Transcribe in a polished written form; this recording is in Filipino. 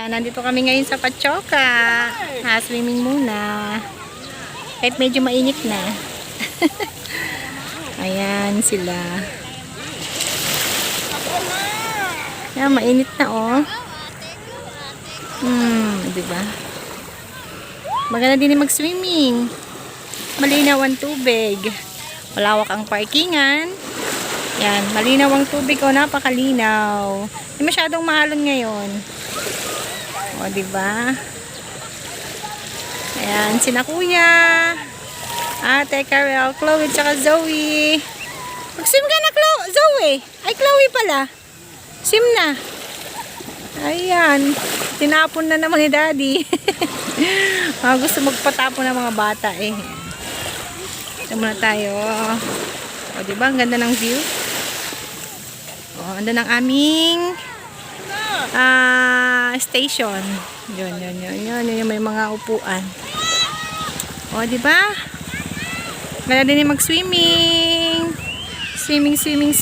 Nandito kami ngayon sa Pachoka. Swimming muna. Kahit medyo mainit na. Ayan sila. Ayan, mainit na oh. Diba? Maganda din mag-swimming. Malinaw ang tubig. Malawak ang parkingan. Yan, malinaw ang tubig oh, napakalinaw. Hindi masyadong maalon ngayon. O, diba? Ayan, sina Kuya, Ate Karel, Chloe, tsaka Zoe. Mag-swim ka na, Zoe. Ay, Chloe pala. Swim na. Ayan. Tinapon na naman ni Daddy. Gusto magpatapon ng mga bata eh. Ito muna tayo. O, diba? Ang ganda ng view. O, ando ng aming station. Yun. Yun may mga upuan. O, diba? Ganda din mag-swimming. Swimming.